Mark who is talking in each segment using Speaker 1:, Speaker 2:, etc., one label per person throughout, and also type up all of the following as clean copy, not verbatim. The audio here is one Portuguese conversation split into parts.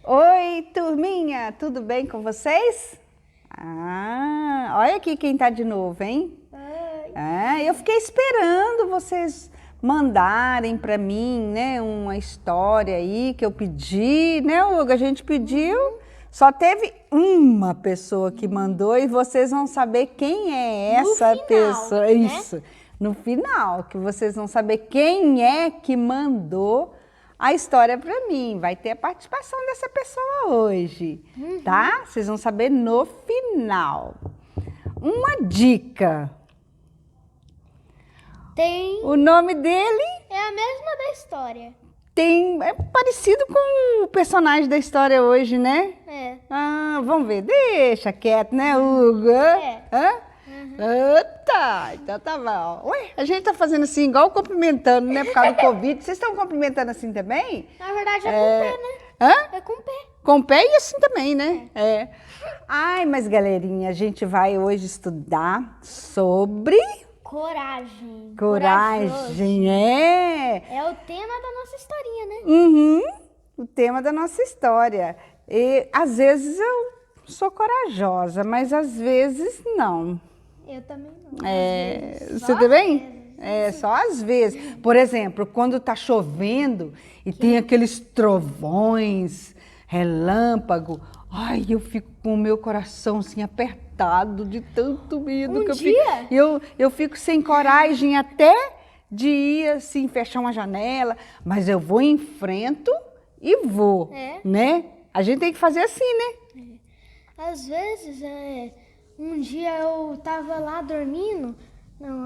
Speaker 1: Oi, turminha, tudo bem com vocês? Olha aqui quem tá de novo, hein? Eu fiquei esperando vocês mandarem para mim, né, uma história aí que eu pedi, né, Hugo? A gente pediu, só teve uma pessoa que mandou e vocês vão saber quem é essa pessoa.
Speaker 2: Né?
Speaker 1: Isso, no final, que vocês vão saber quem é que mandou a história para mim. Vai ter a participação dessa pessoa hoje, tá? Vocês vão saber no final. Uma dica. O nome dele
Speaker 2: É a mesma da história.
Speaker 1: é parecido com o personagem da história hoje, né?
Speaker 2: É.
Speaker 1: Vamos ver. Deixa quieto, né, Hugo? Tá, então tá bom. Ué, a gente tá fazendo assim, igual cumprimentando, né, por causa do Covid. Vocês estão cumprimentando assim também?
Speaker 2: Na verdade é com pé, né? É com pé.
Speaker 1: Com o pé e assim também, né? Ai, mas galerinha, a gente vai hoje estudar sobre...
Speaker 2: Coragem.
Speaker 1: Coragem,
Speaker 2: É o tema da nossa historinha, né?
Speaker 1: O tema da nossa história. E às vezes eu sou corajosa, mas às vezes não.
Speaker 2: Eu também não.
Speaker 1: Você também? Só às vezes. Por exemplo, quando tá chovendo e tem aqueles trovões, relâmpago, ai, eu fico com o meu coração assim apertado de tanto medo que eu fico sem coragem até de ir assim, fechar uma janela, mas eu vou, enfrento e vou, né? A gente tem que fazer assim, né?
Speaker 2: Às vezes, um dia eu tava lá dormindo,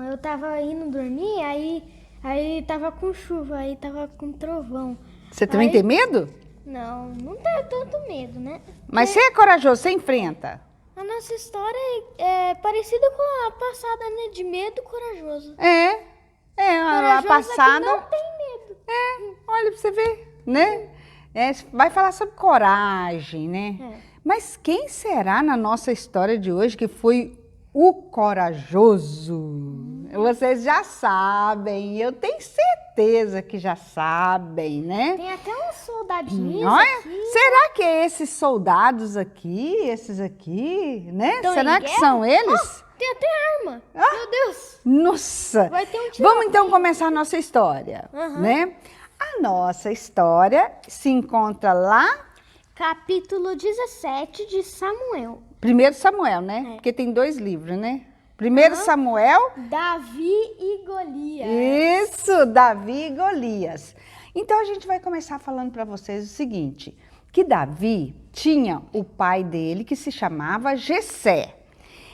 Speaker 2: eu tava indo dormir, aí tava com chuva, aí tava com trovão.
Speaker 1: Você também tem medo?
Speaker 2: Não tenho tanto medo, né?
Speaker 1: Mas você é corajoso, você enfrenta?
Speaker 2: A nossa história é parecida com a passada, né? De medo corajoso.
Speaker 1: A passada...
Speaker 2: Não tem medo.
Speaker 1: Olha pra você ver, né? Vai falar sobre coragem, né? Mas quem será na nossa história de hoje que foi o corajoso? Vocês já sabem, eu tenho certeza que já sabem, né?
Speaker 2: Tem até uns soldadinhos
Speaker 1: Olha,
Speaker 2: aqui.
Speaker 1: será que é esses soldados aqui, esses aqui, né?
Speaker 2: Estão
Speaker 1: Será
Speaker 2: em
Speaker 1: que
Speaker 2: guerra?
Speaker 1: são eles?
Speaker 2: Tem até arma. Meu Deus.
Speaker 1: Nossa!
Speaker 2: Vai ter um
Speaker 1: Vamos então começar a nossa história, né? A nossa história se encontra lá...
Speaker 2: Capítulo 17 de Samuel.
Speaker 1: 1 Samuel, né? Porque tem 2 livros, né? 1 Samuel...
Speaker 2: Davi e Golias.
Speaker 1: Isso, Davi e Golias. Então a gente vai começar falando para vocês o seguinte, que Davi tinha o pai dele que se chamava Jessé.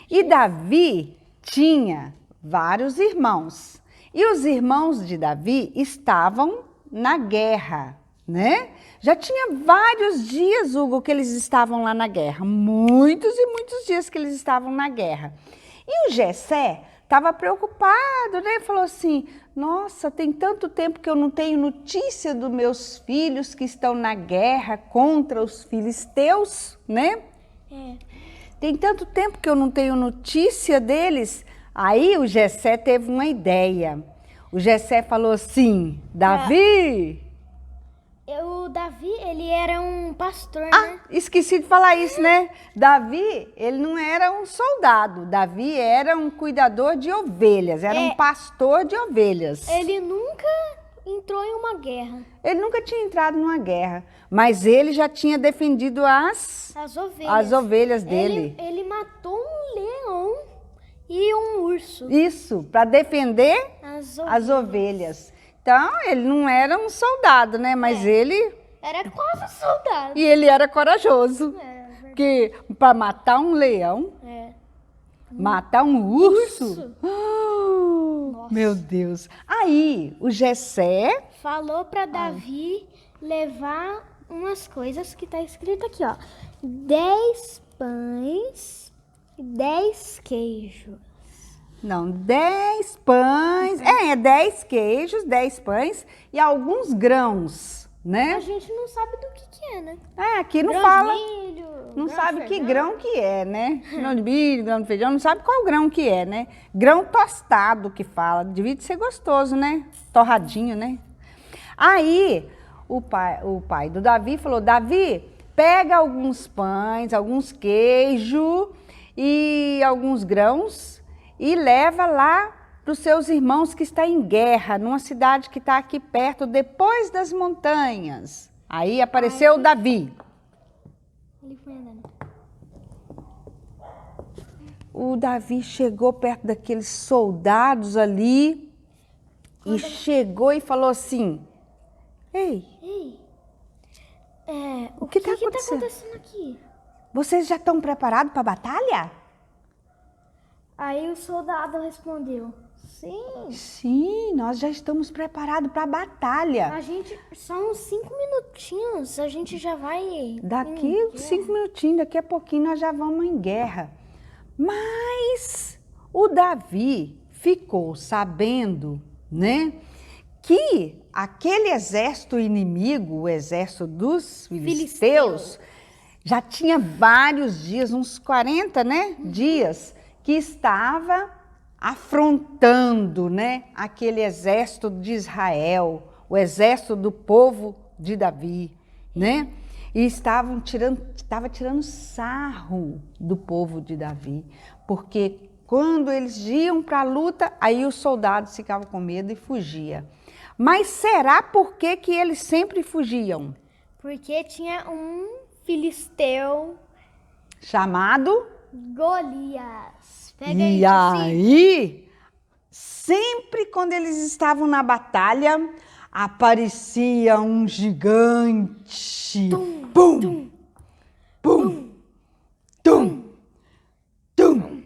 Speaker 1: E Davi tinha vários irmãos. E os irmãos de Davi estavam na guerra, né? Já tinha vários dias, Hugo, que eles estavam lá na guerra. Muitos e muitos dias que eles estavam na guerra. E o Jessé estava preocupado, né? Falou assim, nossa, tem tanto tempo que eu não tenho notícia dos meus filhos que estão na guerra contra os filisteus, né? Tem tanto tempo que eu não tenho notícia deles. Aí o Jessé teve uma ideia. O Jessé falou assim, Davi...
Speaker 2: O Davi, ele era um pastor, né?
Speaker 1: Esqueci de falar isso, né? Davi, ele não era um soldado. Davi era um cuidador de ovelhas, era um pastor de ovelhas.
Speaker 2: Ele nunca entrou em uma guerra.
Speaker 1: Ele nunca tinha entrado numa guerra, mas ele já tinha defendido as ovelhas dele.
Speaker 2: Ele matou um leão e um urso.
Speaker 1: Isso, para defender as ovelhas. Então, ele não era um soldado, né? Mas ele...
Speaker 2: Era quase soldado.
Speaker 1: E ele era corajoso. Porque para matar um leão, matar um urso... meu Deus. Aí, o Jessé...
Speaker 2: falou para Davi levar umas coisas que tá escrito aqui, ó. 10 pães e 10 queijos.
Speaker 1: Não, 10 pães, 10 queijos, 10 pães e alguns grãos, né?
Speaker 2: A gente não sabe do que é, né?
Speaker 1: Aqui não
Speaker 2: Grão
Speaker 1: fala,
Speaker 2: de milho,
Speaker 1: não
Speaker 2: grão
Speaker 1: sabe
Speaker 2: de
Speaker 1: que
Speaker 2: feijão.
Speaker 1: grão que é, né? Grão de milho, grão de feijão, não sabe qual grão que é, né? Grão tostado que fala, devia de ser gostoso, né? Torradinho, né? Aí, o pai do Davi falou, Davi, pega alguns pães, alguns queijos e alguns grãos e leva lá para os seus irmãos que estão em guerra, numa cidade que está aqui perto, depois das montanhas. Aí apareceu Davi.
Speaker 2: Ele foi andando.
Speaker 1: O Davi chegou perto daqueles soldados ali e chegou e falou assim, ei,
Speaker 2: O
Speaker 1: que
Speaker 2: que
Speaker 1: tá
Speaker 2: tá
Speaker 1: acontecendo?
Speaker 2: acontecendo aqui?
Speaker 1: vocês já estão preparados para a batalha?
Speaker 2: Aí o soldado respondeu, sim.
Speaker 1: Sim, nós já estamos preparados para a batalha.
Speaker 2: A gente, só uns 5 minutinhos, a gente já vai...
Speaker 1: Daqui
Speaker 2: em
Speaker 1: 5 minutinhos, daqui a pouquinho nós já vamos em guerra. Mas o Davi ficou sabendo, né, que aquele exército inimigo, o exército dos filisteus, já tinha vários dias, uns 40, né, dias, que estava afrontando, né, aquele exército de Israel, o exército do povo de Davi, né? E estava tirando sarro do povo de Davi, porque quando eles iam para a luta, aí os soldados ficavam com medo e fugiam. Mas será por que eles sempre fugiam?
Speaker 2: Porque tinha um filisteu
Speaker 1: Chamado?
Speaker 2: Golias. Pega
Speaker 1: E aí, sempre quando eles estavam na batalha, aparecia um gigante. Pum! Pum! Tum! Tum!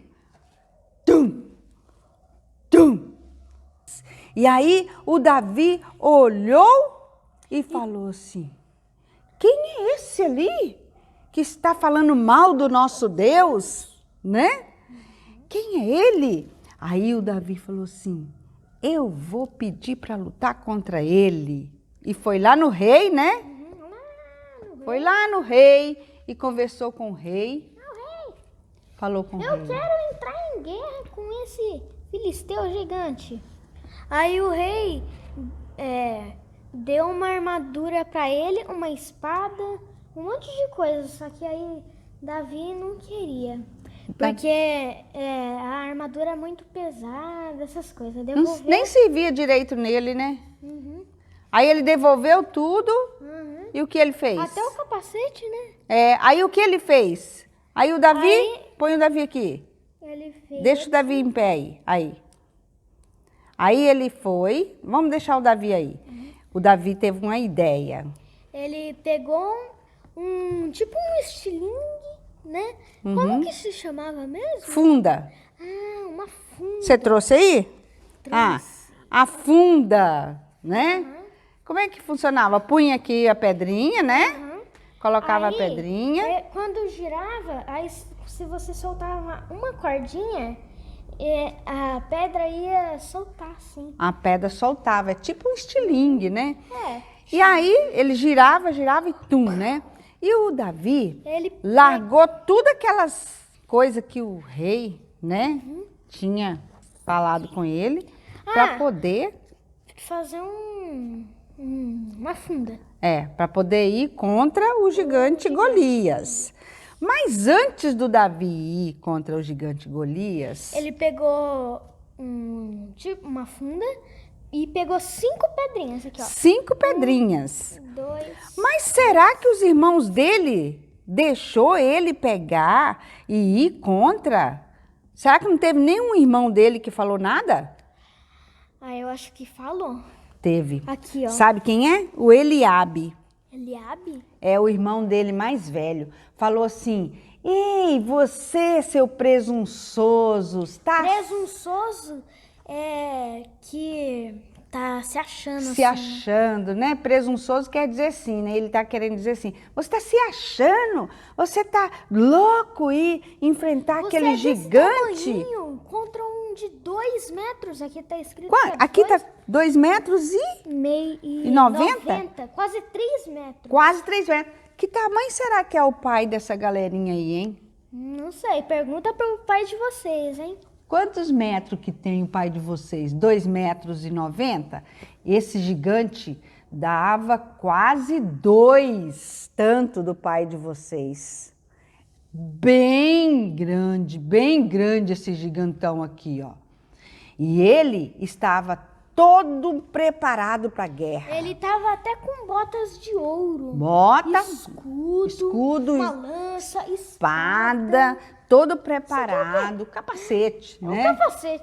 Speaker 1: Tum! Tum! E aí o Davi olhou e falou assim, quem é esse ali que está falando mal do nosso Deus, né? Quem é ele? Aí o Davi falou assim, eu vou pedir para lutar contra ele. E foi lá no rei, né? Foi lá no rei e conversou com o rei. Falou com o
Speaker 2: Eu
Speaker 1: rei.
Speaker 2: quero entrar em guerra com esse filisteu gigante. Aí o rei deu uma armadura pra ele, uma espada, um monte de coisa. Só que aí Davi não queria. Porque a armadura é muito pesada, essas coisas. Devolveu.
Speaker 1: Nem se via direito nele, né?
Speaker 2: Uhum,
Speaker 1: Aí ele devolveu tudo
Speaker 2: uhum.
Speaker 1: e o que ele fez?
Speaker 2: Até o capacete, né?
Speaker 1: Aí o que ele fez? Aí o Davi,
Speaker 2: Aí-
Speaker 1: põe o Davi aqui.
Speaker 2: Ele fez.
Speaker 1: Deixa o Davi em pé aí. Aí ele foi, vamos deixar o Davi aí. O Davi teve uma ideia.
Speaker 2: Ele pegou tipo um estilingue, né? Como que se chamava mesmo?
Speaker 1: Funda.
Speaker 2: Ah, uma funda.
Speaker 1: Você trouxe aí? Ah, a funda, né? Como é que funcionava? Punha aqui a pedrinha, né?
Speaker 2: Uhum.
Speaker 1: Colocava
Speaker 2: Aí,
Speaker 1: a pedrinha.
Speaker 2: quando girava, aí se você soltava uma cordinha, a pedra ia soltar, assim.
Speaker 1: A pedra soltava, é tipo um estilingue, né?
Speaker 2: É.
Speaker 1: E aí ele girava e tum, né? E o Davi
Speaker 2: Ele
Speaker 1: largou tudo aquelas coisas que o rei, né, tinha falado com ele para
Speaker 2: Ah.
Speaker 1: poder,
Speaker 2: fazer uma funda.
Speaker 1: para poder ir contra o gigante Golias. Mas antes do Davi ir contra o gigante Golias,
Speaker 2: Ele pegou tipo uma funda e pegou 5 pedrinhas aqui, ó.
Speaker 1: 5 pedrinhas.
Speaker 2: 2.
Speaker 1: Mas será que os irmãos dele deixou ele pegar e ir contra? Será que não teve nenhum irmão dele que falou nada?
Speaker 2: Ah, eu acho que falou.
Speaker 1: Teve.
Speaker 2: Aqui, ó.
Speaker 1: Sabe quem é? O Eliabe.
Speaker 2: Eliabe?
Speaker 1: É o irmão dele mais velho. Falou assim, ei, você, seu presunçoso, tá
Speaker 2: Presunçoso que tá se achando
Speaker 1: se achando, né? Presunçoso quer dizer assim, né? Ele tá querendo dizer assim, você tá se achando? Você tá louco ir enfrentar
Speaker 2: Você
Speaker 1: aquele
Speaker 2: é desse
Speaker 1: gigante?
Speaker 2: tamanhinho contra um de 2 metros. Aqui tá escrito
Speaker 1: Quanto?
Speaker 2: que é
Speaker 1: Aqui tá 2 metros e
Speaker 2: meio
Speaker 1: e 90?
Speaker 2: Quase 3 metros.
Speaker 1: quase 3 metros. Que tamanho será que é o pai dessa galerinha aí, hein?
Speaker 2: Não sei, pergunta pro pai de vocês, hein?
Speaker 1: Quantos metros que tem o pai de vocês? 2,90 metros? Esse gigante dava quase 2, tanto do pai de vocês. Bem grande esse gigantão aqui, ó. E ele estava todo preparado para a guerra.
Speaker 2: Ele tava até com botas de ouro.
Speaker 1: Bota,
Speaker 2: Escudo, uma lança,
Speaker 1: espada, todo preparado, capacete, né?
Speaker 2: Um capacete.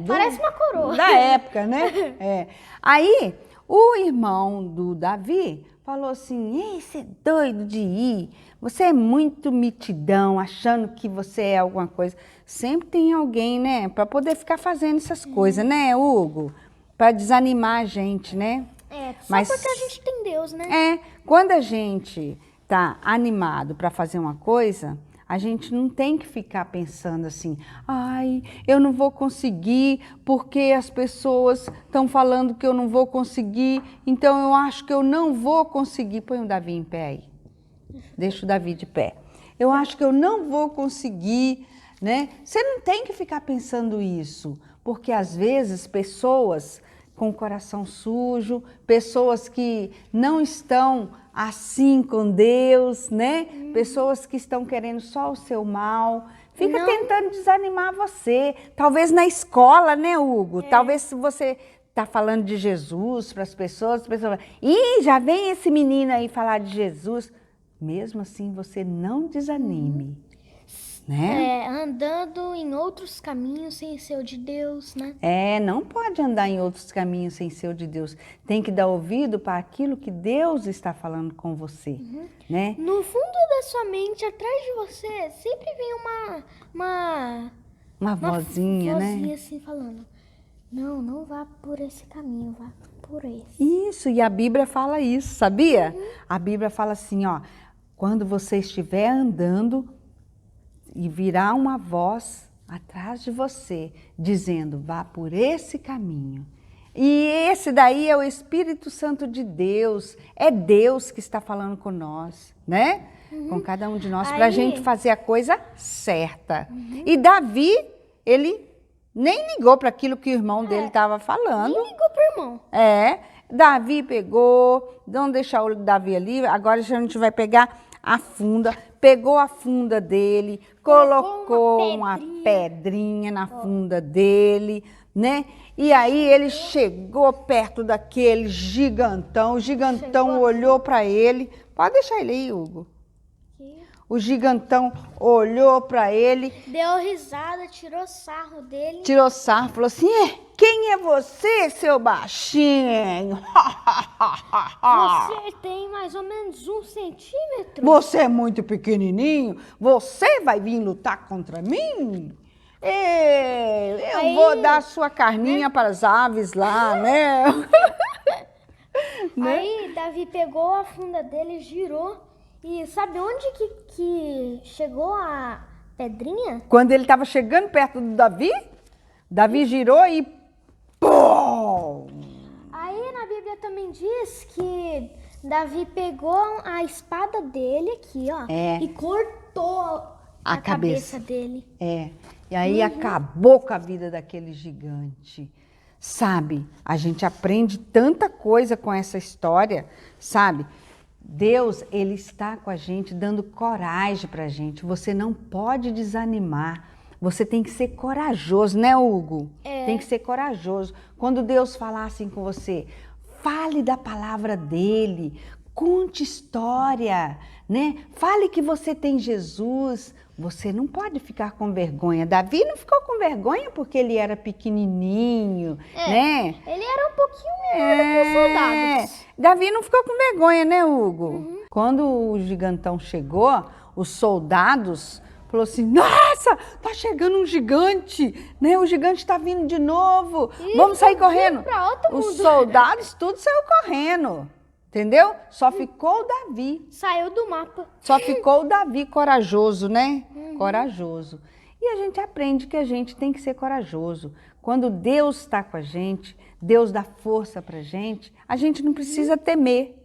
Speaker 2: Parece uma coroa.
Speaker 1: Da época, né? Aí, o irmão do Davi falou assim, ei, você é doido de ir? Você é muito mitidão, achando que você é alguma coisa. Sempre tem alguém, né, para poder ficar fazendo essas coisas, né, Hugo? Para desanimar a gente, né?
Speaker 2: Mas porque a gente tem Deus, né?
Speaker 1: Quando a gente tá animado para fazer uma coisa, a gente não tem que ficar pensando assim, ai, eu não vou conseguir porque as pessoas estão falando que eu não vou conseguir, então eu acho que eu não vou conseguir. Põe o Davi em pé aí. Deixa o Davi de pé. Eu acho que eu não vou conseguir, né? Você não tem que ficar pensando isso, porque às vezes pessoas com o coração sujo, pessoas que não estão assim com Deus, né? Pessoas que estão querendo só o seu mal, fica tentando desanimar você. Talvez na escola, né, Hugo? Talvez se você tá falando de Jesus para as pessoas falam, ih, já vem esse menino aí falar de Jesus. Mesmo assim, você não desanime, né?
Speaker 2: Andando em outros caminhos sem ser o de Deus, né?
Speaker 1: Não pode andar em outros caminhos sem ser o de Deus. Tem que dar ouvido para aquilo que Deus está falando com você, né?
Speaker 2: No fundo da sua mente, atrás de você, sempre vem
Speaker 1: uma vozinha, né?
Speaker 2: Vozinha assim falando, não vá por esse caminho, vá por esse.
Speaker 1: Isso, e a Bíblia fala isso, sabia? A Bíblia fala assim, ó, quando você estiver andando e virá uma voz atrás de você, dizendo, vá por esse caminho. E esse daí é o Espírito Santo de Deus, é Deus que está falando com nós, né? Com cada um de nós, para a gente fazer a coisa certa. E Davi, ele nem ligou para aquilo que o irmão dele estava falando.
Speaker 2: Nem ligou pro irmão.
Speaker 1: Davi pegou, vamos deixar o Davi ali, agora a gente vai pegar a funda, pegou a funda dele, colocou uma pedrinha na funda dele, né? E aí ele chegou perto daquele gigantão, o gigantão olhou para ele, pode deixar ele aí, Hugo. O gigantão olhou para ele.
Speaker 2: Deu risada, tirou sarro dele.
Speaker 1: Tirou sarro, falou assim, quem é você, seu baixinho?
Speaker 2: Você tem mais ou menos 1 centímetro.
Speaker 1: Você é muito pequenininho, você vai vir lutar contra mim? Eu vou dar sua carninha para as aves lá, né?
Speaker 2: Aí Davi pegou a funda dele, girou. E sabe onde que chegou a pedrinha?
Speaker 1: Quando ele estava chegando perto do Davi, Davi girou e... Pum!
Speaker 2: Aí na Bíblia também diz que Davi pegou a espada dele aqui, ó. E cortou a cabeça dele.
Speaker 1: E aí acabou com a vida daquele gigante. Sabe, a gente aprende tanta coisa com essa história, sabe? Deus, Ele está com a gente, dando coragem para a gente. Você não pode desanimar. Você tem que ser corajoso, né, Hugo? Tem que ser corajoso. Quando Deus falar assim com você, fale da palavra dEle, conte história, né? Fale que você tem Jesus. Você não pode ficar com vergonha. Davi não ficou com vergonha porque ele era pequenininho, né?
Speaker 2: Ele era um pouquinho menor do que os soldados.
Speaker 1: Davi não ficou com vergonha, né, Hugo? Quando o gigantão chegou, os soldados falaram assim, nossa, tá chegando um gigante, né? O gigante está vindo de novo, vamos sair correndo. Os soldados tudo saiu correndo. Entendeu? Só ficou o Davi.
Speaker 2: Saiu do mapa.
Speaker 1: Só ficou o Davi corajoso, né? Corajoso. E a gente aprende que a gente tem que ser corajoso. Quando Deus está com a gente, Deus dá força pra gente, a gente não precisa temer,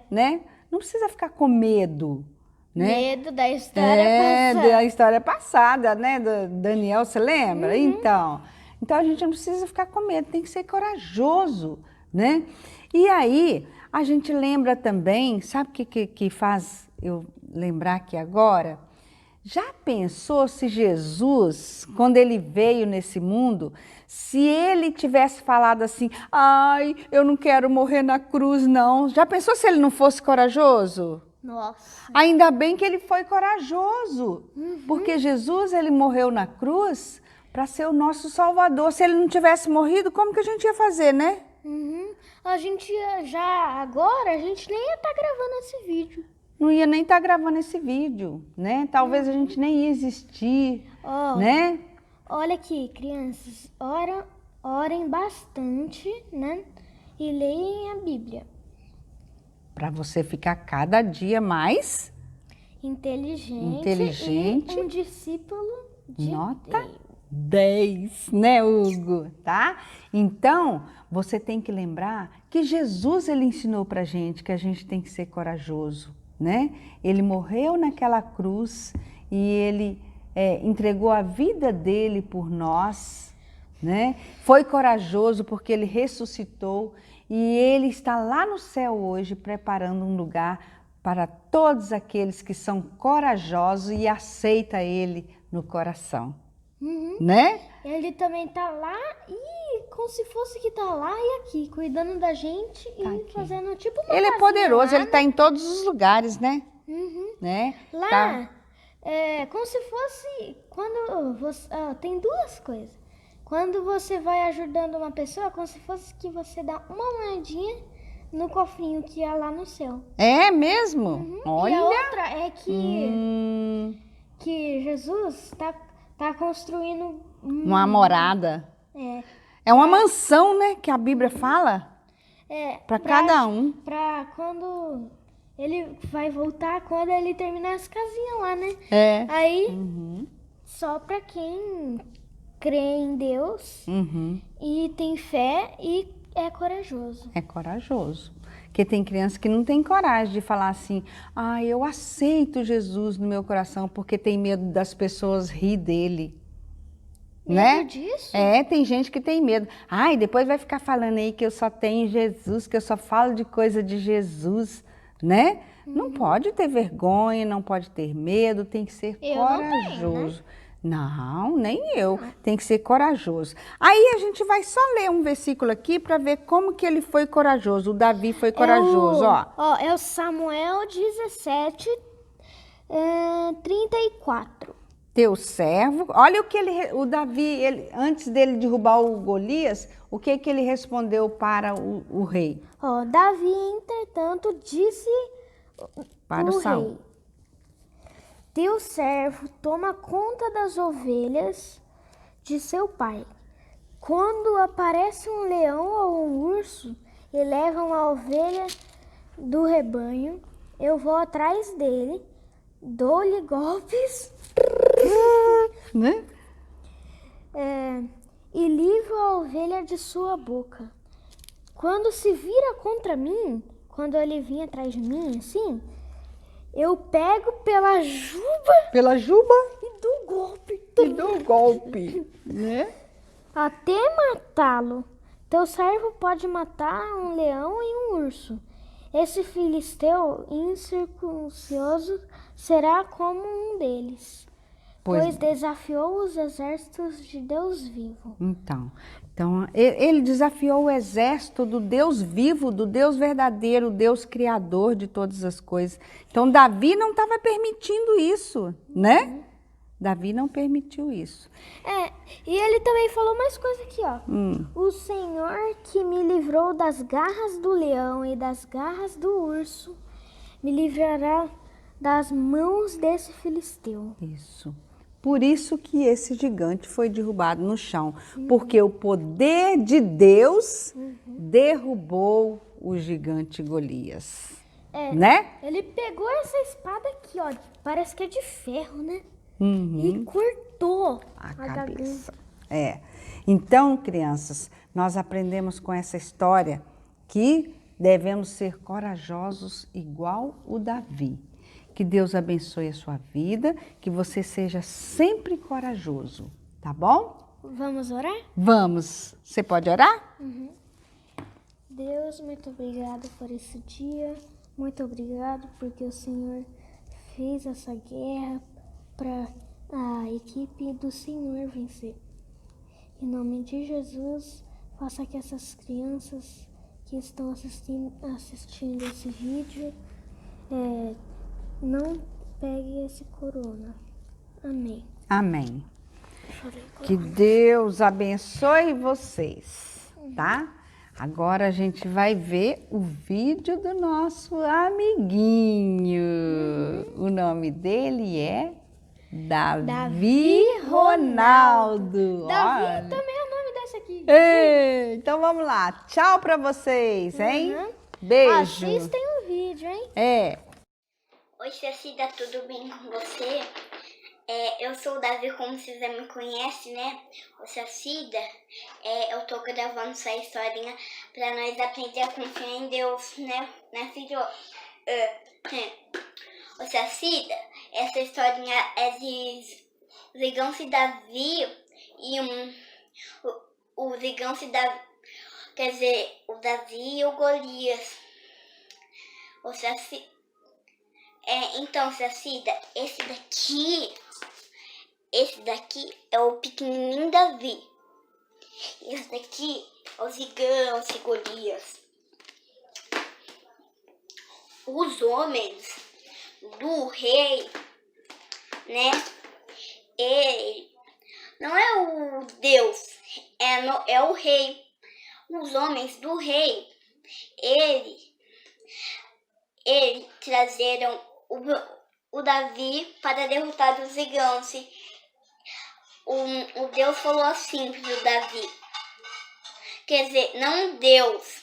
Speaker 1: né? Não precisa ficar com medo, né?
Speaker 2: Medo da história passada.
Speaker 1: Da história passada, né? Do Daniel, você lembra? Então a gente não precisa ficar com medo, tem que ser corajoso, né? E aí, A gente lembra também, sabe o que faz eu lembrar aqui agora? Já pensou se Jesus, quando ele veio nesse mundo, se ele tivesse falado assim, ai, eu não quero morrer na cruz, não. Já pensou se ele não fosse corajoso?
Speaker 2: Nossa.
Speaker 1: Ainda bem que ele foi corajoso, porque Jesus, ele morreu na cruz para ser o nosso Salvador. Se ele não tivesse morrido, como que a gente ia fazer, né?
Speaker 2: A gente agora, a gente nem ia estar gravando esse vídeo.
Speaker 1: Não ia nem estar gravando esse vídeo, né? Talvez a gente nem ia existir,
Speaker 2: Ó,
Speaker 1: né?
Speaker 2: olha aqui, crianças, orem bastante, né? E leem a Bíblia.
Speaker 1: Para você ficar cada dia mais
Speaker 2: Inteligente. E um discípulo de
Speaker 1: nota
Speaker 2: Deus.
Speaker 1: 10, né, Hugo? Tá? Então, você tem que lembrar que Jesus, ele ensinou pra gente que a gente tem que ser corajoso, né? Ele morreu naquela cruz e ele entregou a vida dele por nós, né? Foi corajoso porque ele ressuscitou e ele está lá no céu hoje preparando um lugar para todos aqueles que são corajosos e aceitam ele no coração. Né?
Speaker 2: Ele também tá lá e como se fosse que tá lá e aqui, cuidando da gente e
Speaker 1: aqui.
Speaker 2: fazendo tipo uma
Speaker 1: Ele é
Speaker 2: casinha
Speaker 1: poderoso,
Speaker 2: lá,
Speaker 1: ele tá em todos os lugares, né? Né?
Speaker 2: Lá,
Speaker 1: Tá.
Speaker 2: como se fosse quando você tem duas coisas. Quando você vai ajudando uma pessoa, como se fosse que você dá uma moedinha no cofrinho que é lá no céu.
Speaker 1: É mesmo?
Speaker 2: E
Speaker 1: Olha.
Speaker 2: a outra é que
Speaker 1: Que
Speaker 2: Jesus tá construindo
Speaker 1: uma morada.
Speaker 2: é,
Speaker 1: É uma mansão, né? Que a Bíblia fala. Para cada um.
Speaker 2: Pra quando ele vai voltar, quando ele terminar as casinhas lá, né?
Speaker 1: É.
Speaker 2: Aí, só pra quem crê em Deus e tem fé e é corajoso.
Speaker 1: É corajoso. Porque tem criança que não tem coragem de falar assim, eu aceito Jesus no meu coração porque tem medo das pessoas rir dele. Né?
Speaker 2: Medo disso?
Speaker 1: Tem gente que tem medo. Depois vai ficar falando aí que eu só tenho Jesus, que eu só falo de coisa de Jesus, né? Não pode ter vergonha, não pode ter medo, tem que ser corajoso. Não, nem eu. Tem que ser corajoso. Aí a gente vai só ler um versículo aqui para ver como que ele foi corajoso. O Davi foi corajoso, ó.
Speaker 2: É o Samuel 17, 34.
Speaker 1: Teu servo, olha o que o Davi, antes dele derrubar o Golias, o que ele respondeu para o rei?
Speaker 2: Davi, entretanto, disse
Speaker 1: para o Saul.
Speaker 2: Rei: teu servo toma conta das ovelhas de seu pai. Quando aparece um leão ou um urso e levam a ovelha do rebanho, eu vou atrás dele, dou-lhe golpes
Speaker 1: né?
Speaker 2: E livro a ovelha de sua boca. Quando se vira contra mim, quando ele vir atrás de mim, assim, eu pego pela juba e dou golpe.
Speaker 1: Né?
Speaker 2: Até matá-lo. Teu servo pode matar um leão e um urso. Esse filisteu incircunciso será como um deles, pois desafiou os exércitos de Deus vivo.
Speaker 1: Então, ele desafiou o exército do Deus vivo, do Deus verdadeiro, o Deus criador de todas as coisas. Então, Davi não estava permitindo isso, né? Davi não permitiu isso.
Speaker 2: E ele também falou mais coisa aqui, ó. O Senhor que me livrou das garras do leão e das garras do urso, me livrará das mãos desse filisteu.
Speaker 1: Isso. Por isso que esse gigante foi derrubado no chão, porque o poder de Deus derrubou o gigante Golias, né?
Speaker 2: Ele pegou essa espada aqui, ó, parece que é de ferro, né? E cortou
Speaker 1: a cabeça. Então, crianças, nós aprendemos com essa história que devemos ser corajosos igual o Davi. Que Deus abençoe a sua vida, que você seja sempre corajoso, tá bom?
Speaker 2: Vamos orar?
Speaker 1: Vamos. Você pode orar?
Speaker 2: Deus, muito obrigado por esse dia. Muito obrigado porque o Senhor fez essa guerra para a equipe do Senhor vencer. Em nome de Jesus, faça que essas crianças que estão assistindo esse vídeo não peguem esse corona. Amém.
Speaker 1: Amém. Que Deus abençoe vocês, tá? Agora a gente vai ver o vídeo do nosso amiguinho. O nome dele é Davi Ronaldo.
Speaker 2: Davi
Speaker 1: Olha.
Speaker 2: também é o nome desse aqui.
Speaker 1: Ei, então vamos lá. Tchau pra vocês, hein? Beijo.
Speaker 2: Assistem o vídeo, hein?
Speaker 3: Oi, Cecida, tudo bem com você? Eu sou o Davi, como vocês já me conhecem, né? Ô, Cecida, eu tô gravando essa historinha pra nós aprender a confiar em Deus, né? Né, filho? Ô, Cecida, essa historinha é de Zigão-se Davi e o Zigão-se Davi, quer dizer, o Davi e o Golias. Ô, Cecida, então, Cecida, esse daqui é o pequenininho Davi. Esse daqui é o Zigão e Golias. Os homens do rei, né? Ele não é o Deus, é o rei. Os homens do rei, ele trazeram o Davi para derrotar os gigantes. O Deus falou assim para o Davi. Quer dizer, não Deus.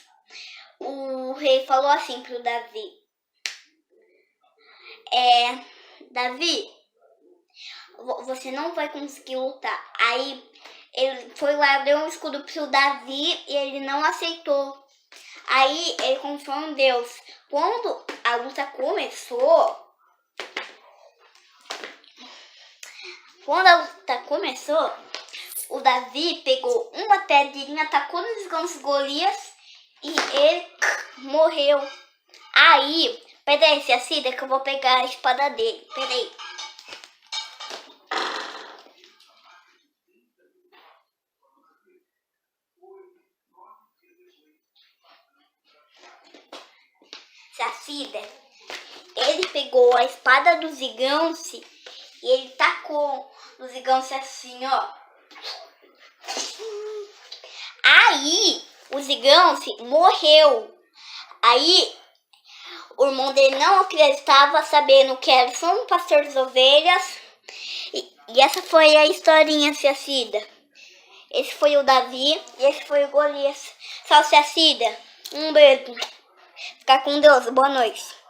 Speaker 3: O rei falou assim para o Davi. Davi, você não vai conseguir lutar. Aí ele foi lá, deu um escudo para o Davi e ele não aceitou. Aí ele confiou em Deus. Quando a luta começou, o Davi pegou uma pedrinha, tacou nos gigante Golias e ele morreu. Aí, peraí, Cecida, que eu vou pegar a espada dele. Peraí. Cecida, ele pegou a espada do gigante e ele tacou no gigante assim, ó. Aí, o gigante morreu. Aí, o irmão dele não acreditava, sabendo que era só um pastor de ovelhas. E essa foi a historinha, Cecida. Esse foi o Davi e esse foi o Golias. Tchau, Cecida. Um beijo. Fica com Deus. Boa noite.